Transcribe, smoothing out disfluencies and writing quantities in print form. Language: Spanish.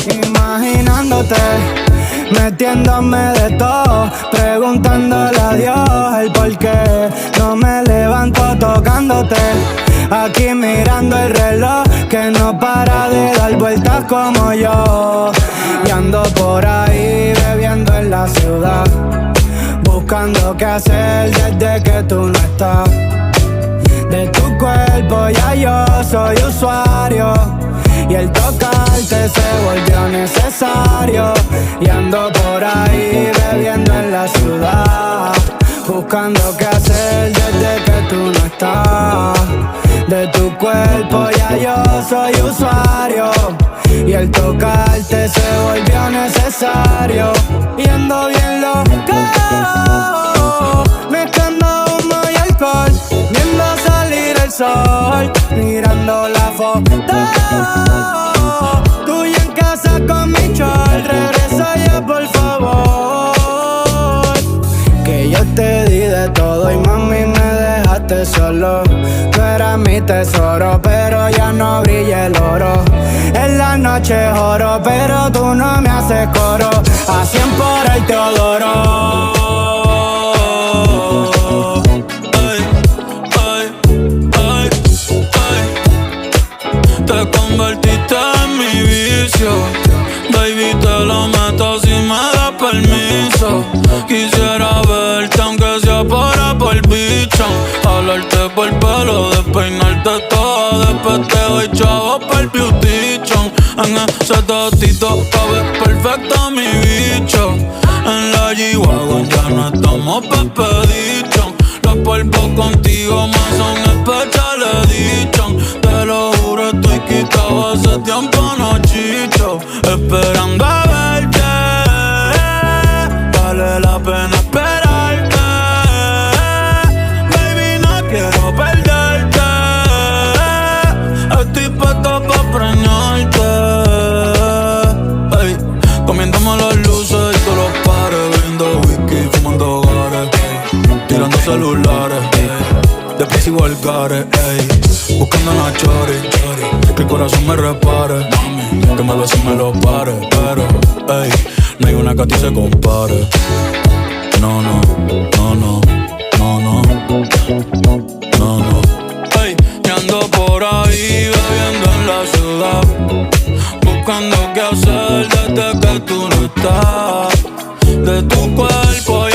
Imaginándote, metiéndome de todo, preguntándole a Dios el por qué no me levanto tocándote. Aquí mirando el reloj que no para de dar vueltas como yo. Y ando por ahí bebiendo en la ciudad, buscando qué hacer desde que tú no estás. De tu cuerpo ya yo soy usuario, y el tocarte se volvió necesario. Y ando por ahí bebiendo en la ciudad, buscando qué hacer desde que tú no estás. De tu cuerpo ya yo soy usuario, y el tocarte se volvió necesario. Y ando bien loco, mezclando humo y alcohol, viendo salir el sol, mirando la foto tuya en casa con mi chol. Regresa ya por favor, que yo te di de todo y mami me dejaste solo. Tú eras mi tesoro, pero ya no brilla el oro. En la noche oro, pero tú no me haces coro. A 100 por el Teodoro. Te convertiste en mi vicio, baby, te lo meto si me das permiso. Quisiera verte aunque sea por bicho, jalarte por el pelo, despeinarte toda. Después te doy chavo por el beautition. En ese totito cabe perfecto mi bicho. En la G-Wagon ya no estamos pepedichon. Los polvos contigo más son especiales edition. Te lo juro, estoy quitado hace tiempo, no chicho. Esperando a verte, vale la pena esperarte. Baby, no quiero perderte, estoy puesto pa' preñarte. Ey, comiéndome las luces y todos los pares, bebiendo whisky, fumando gares, tirando celulares, después y vulgares, ey, buscando una chori, que el corazón me repare, mami, que me beses y me lo pare. Pero, ey, no hay una que a ti se compare. No, no, no, no, no, no, no, no. Ey, y ando por ahí bebiendo en la ciudad, buscando qué hacer desde que tú no estás. De tu cuerpo